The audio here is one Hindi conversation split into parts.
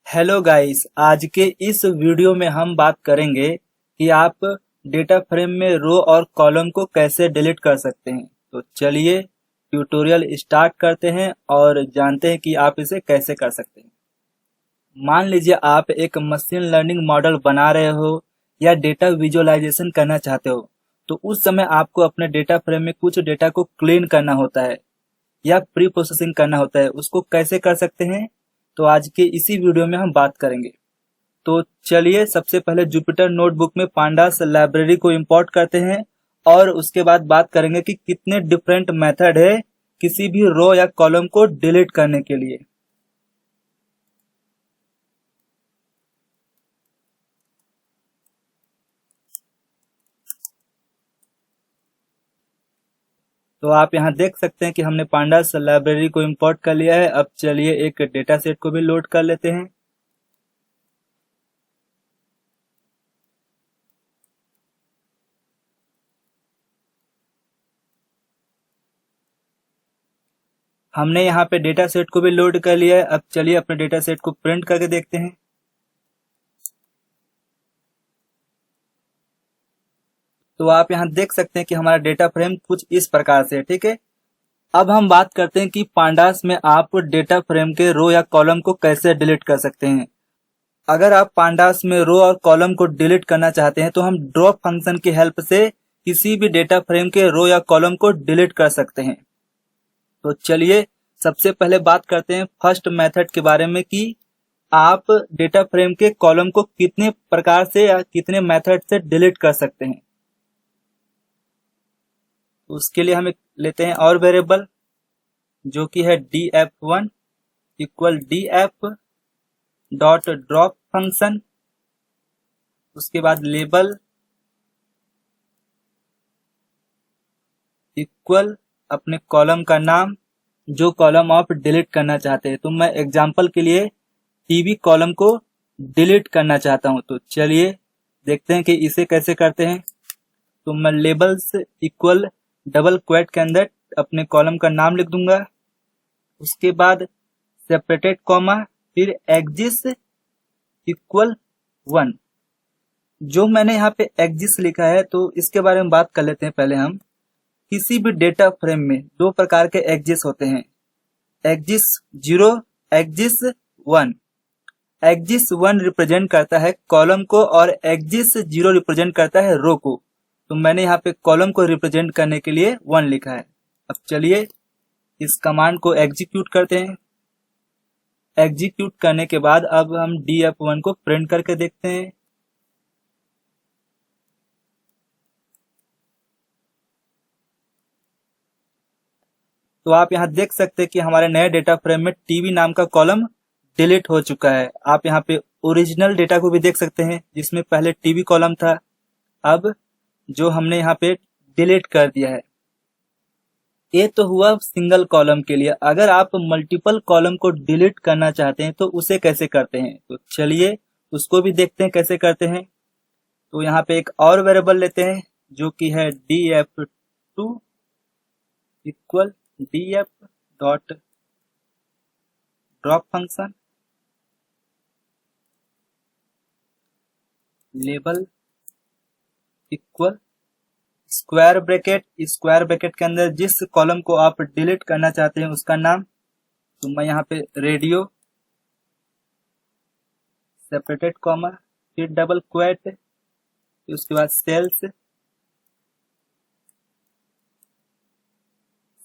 हेलो गाइस, आज के इस वीडियो में हम बात करेंगे कि आप डेटा फ्रेम में रो और कॉलम को कैसे डिलीट कर सकते हैं। तो चलिए ट्यूटोरियल स्टार्ट करते हैं और जानते हैं कि आप इसे कैसे कर सकते हैं। मान लीजिए आप एक मशीन लर्निंग मॉडल बना रहे हो या डेटा विजुअलाइजेशन करना चाहते हो, तो उस समय आपको अपने डेटा फ्रेम में कुछ डेटा को क्लीन करना होता है या प्री प्रोसेसिंग करना होता है। उसको कैसे कर सकते हैं, तो आज के इसी वीडियो में हम बात करेंगे। तो चलिए सबसे पहले जुपिटर नोटबुक में पांडास लाइब्रेरी को इंपोर्ट करते हैं और उसके बाद बात करेंगे कि कितने डिफरेंट मेथड है किसी भी रो या कॉलम को डिलीट करने के लिए। तो आप यहाँ देख सकते हैं कि हमने पांडास लाइब्रेरी को इंपोर्ट कर लिया है। अब चलिए एक डेटा सेट को भी लोड कर लेते हैं। हमने यहाँ पे डेटा सेट को भी लोड कर लिया है। अब चलिए अपने डेटा सेट को प्रिंट करके देखते हैं। तो आप यहाँ देख सकते हैं कि हमारा डेटा फ्रेम कुछ इस प्रकार से है, ठीक है। अब हम बात करते हैं कि पांडास में आप डेटा फ्रेम के रो या कॉलम को कैसे डिलीट कर सकते हैं। अगर आप पांडास में रो और कॉलम को डिलीट करना चाहते हैं तो हम ड्रॉप फंक्शन की हेल्प से किसी भी डेटा फ्रेम के रो या कॉलम को डिलीट कर सकते हैं। तो चलिए सबसे पहले बात करते हैं फर्स्ट मेथड के बारे में कि आप डेटा फ्रेम के कॉलम को कितने प्रकार से या कितने मेथड से डिलीट कर सकते हैं। तो उसके लिए हम लेते हैं और वेरिएबल जो कि है df1 equal df dot drop function. उसके बाद लेबल इक्वल अपने कॉलम का नाम, जो कॉलम आप डिलीट करना चाहते हैं। तो मैं एग्जांपल के लिए टीवी कॉलम को डिलीट करना चाहता हूं। तो चलिए देखते हैं कि इसे कैसे करते हैं। तो मैं लेबल्स इक्वल डबल क्वोट के अंदर अपने कॉलम का नाम लिख दूंगा। उसके बाद सेपरेटेड कॉमा, फिर एक्सिस इक्वल 1। जो मैंने यहाँ पे एक्सिस लिखा है तो इसके बारे में बात कर लेते हैं। पहले हम किसी भी डेटा फ्रेम में दो प्रकार के एक्सिस होते हैं, एक्सिस 0, एक्सिस 1। एक्सिस 1 रिप्रेजेंट करता है कॉलम को और एक्सिस 0 रिप्रेजेंट करता है रो को। तो मैंने यहाँ पे कॉलम को रिप्रेजेंट करने के लिए 1 लिखा है। अब चलिए इस कमांड को एग्जीक्यूट करते हैं। एग्जीक्यूट करने के बाद अब हम df1 को प्रिंट करके देखते हैं। तो आप यहाँ देख सकते हैं कि हमारे नए डेटा फ्रेम में टीवी नाम का कॉलम डिलीट हो चुका है। आप यहाँ पे ओरिजिनल डेटा को भी देख सकते हैं जिसमें पहले टीवी कॉलम था, अब जो हमने यहाँ पे डिलीट कर दिया है। ये तो हुआ सिंगल कॉलम के लिए। अगर आप मल्टीपल कॉलम को डिलीट करना चाहते हैं तो उसे कैसे करते हैं, तो चलिए उसको भी देखते हैं कैसे करते हैं। तो यहाँ पे एक और वेरिएबल लेते हैं जो कि है df2 equal df dot drop function, label equal square bracket. Square bracket के अंदर जिस कॉलम को आप डिलीट करना चाहते हैं उसका नाम। तो मैं यहाँ पे रेडियो सेपरेटेड कॉमा, फिर डबल क्वोट, उसके बाद सेल्स,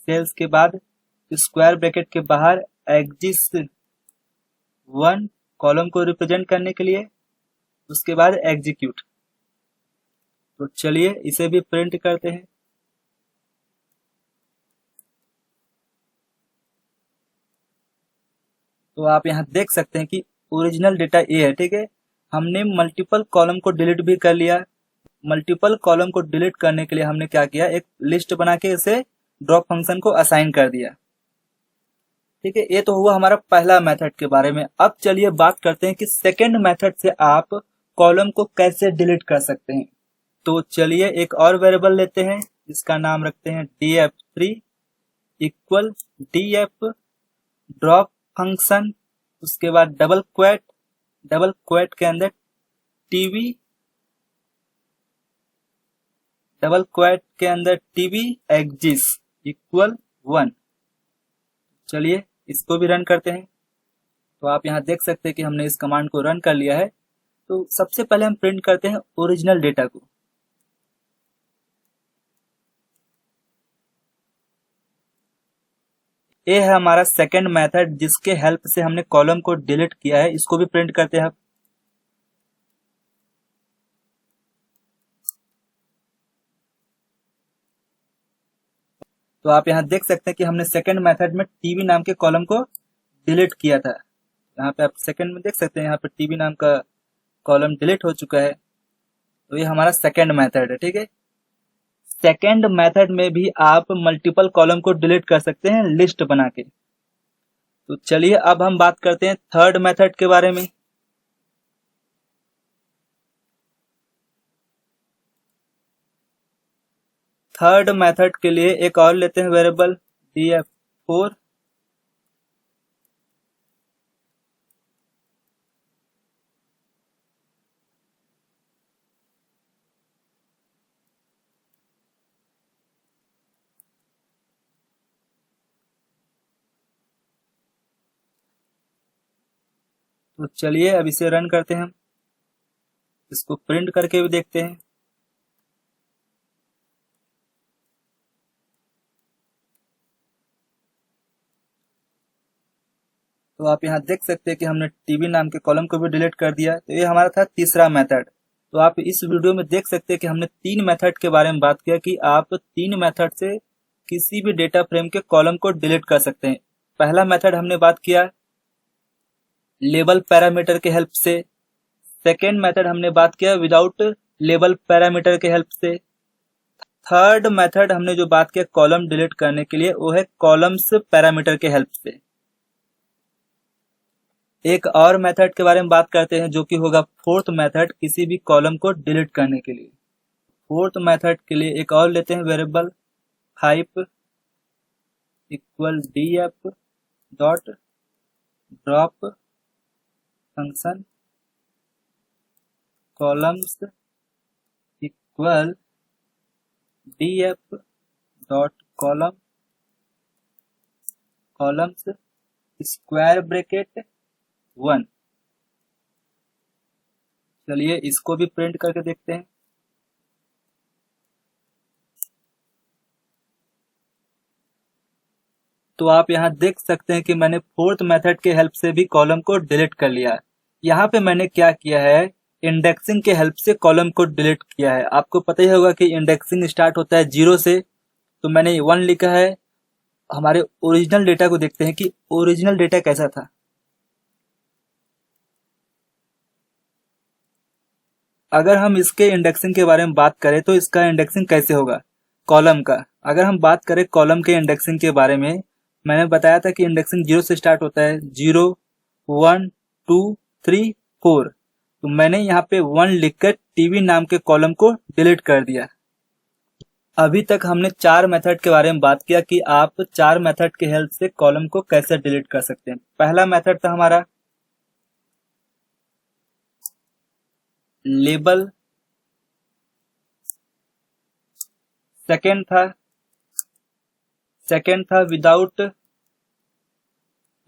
सेल्स के बाद स्क्वायर ब्रैकेट के बाहर एक्सिस 1 कॉलम को रिप्रेजेंट करने के लिए, उसके बाद एग्जीक्यूट। तो चलिए इसे भी प्रिंट करते हैं। तो आप यहाँ देख सकते हैं कि ओरिजिनल डेटा ये है, ठीक है। हमने मल्टीपल कॉलम को डिलीट भी कर लिया। मल्टीपल कॉलम को डिलीट करने के लिए हमने क्या किया, एक लिस्ट बना के इसे ड्रॉप फंक्शन को असाइन कर दिया, ठीक है। ये तो हुआ हमारा पहला मेथड के बारे में। अब चलिए बात करते हैं कि सेकेंड मेथड से आप कॉलम को कैसे डिलीट कर सकते हैं। तो चलिए एक और वेरिएबल लेते हैं जिसका नाम रखते हैं df3 equal df drop function, उसके बाद डबल क्वोट, डबल क्वोट के अंदर टीवी, डबल क्वोट के अंदर टीवी एग्जिस इक्वल 1। चलिए इसको भी रन करते हैं। तो आप यहाँ देख सकते हैं कि हमने इस कमांड को रन कर लिया है। तो सबसे पहले हम प्रिंट करते हैं ओरिजिनल डेटा को। ये है हमारा सेकंड मेथड जिसके हेल्प से हमने कॉलम को डिलीट किया है। इसको भी प्रिंट करते हैं। तो आप यहाँ देख सकते हैं कि हमने सेकंड मेथड में टीवी नाम के कॉलम को डिलीट किया था। यहाँ पे आप सेकंड में देख सकते हैं, यहाँ पे टीवी नाम का कॉलम डिलीट हो चुका है। तो ये हमारा सेकंड मेथड है, ठीक है। सेकंड मेथड में भी आप मल्टीपल कॉलम को डिलीट कर सकते हैं लिस्ट बना के। तो चलिए अब हम बात करते हैं थर्ड मेथड के बारे में। थर्ड मेथड के लिए एक और लेते हैं वेरिएबल df4। तो चलिए अब इसे रन करते हैं। इसको प्रिंट करके भी देखते हैं। तो आप यहाँ देख सकते हैं कि हमने टीवी नाम के कॉलम को भी डिलीट कर दिया। तो ये हमारा था तीसरा मेथड। तो आप इस वीडियो में देख सकते हैं कि हमने 3 मेथड के बारे में बात किया कि आप 3 मेथड से किसी भी डेटा फ्रेम के कॉलम को डिलीट कर सकते हैं। पहला मेथड हमने बात किया लेबल पैरामीटर के हेल्प से। सेकेंड मेथड हमने बात किया विदाउट लेबल पैरामीटर के हेल्प से। थर्ड मेथड हमने जो बात किया कॉलम डिलीट करने के लिए वो है कॉलम्स पैरामीटर के हेल्प से। एक और मेथड के बारे में बात करते हैं जो कि होगा फोर्थ मेथड किसी भी कॉलम को डिलीट करने के लिए। फोर्थ मेथड के लिए एक और लेते हैं variable hype equal df dot drop function columns equal df dot columns square bracket 1। चलिए इसको भी प्रिंट करके देखते हैं। तो आप यहाँ देख सकते हैं कि मैंने फोर्थ मेथड के हेल्प से भी कॉलम को डिलीट कर लिया। यहाँ पे मैंने क्या किया है इंडेक्सिंग के हेल्प से कॉलम को डिलीट किया है। आपको पता ही होगा कि इंडेक्सिंग स्टार्ट होता है 0 से, तो मैंने 1 लिखा है। हमारे ओरिजिनल डेटा को देखते हैं कि ओरिजिनल डेटा कैसा था। अगर हम इसके इंडेक्सिंग के बारे में बात करें तो इसका इंडेक्सिंग कैसे होगा कॉलम का। अगर हम बात करें कॉलम के इंडेक्सिंग के बारे में, मैंने बताया था कि इंडेक्सिंग 0 से स्टार्ट होता है। 0 1 2 3 4। तो मैंने यहाँ पे 1 लिखकर टीवी नाम के कॉलम को डिलीट कर दिया। अभी तक हमने 4 मेथड के बारे में बात किया कि आप 4 मेथड के हेल्प से कॉलम को कैसे डिलीट कर सकते हैं। पहला मेथड था हमारा लेबल, सेकेंड था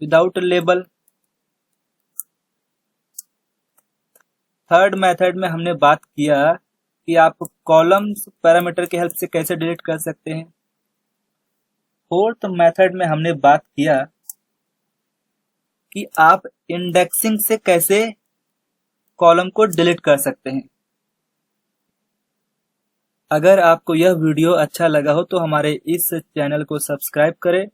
विदाउट लेबल। थर्ड मेथड में हमने बात किया कि आप कॉलम्स पैरामीटर के हेल्प से कैसे डिलीट कर सकते हैं। फोर्थ मेथड में हमने बात किया कि आप इंडेक्सिंग से कैसे कॉलम को डिलीट कर सकते हैं। अगर आपको यह वीडियो अच्छा लगा हो तो हमारे इस चैनल को सब्सक्राइब करें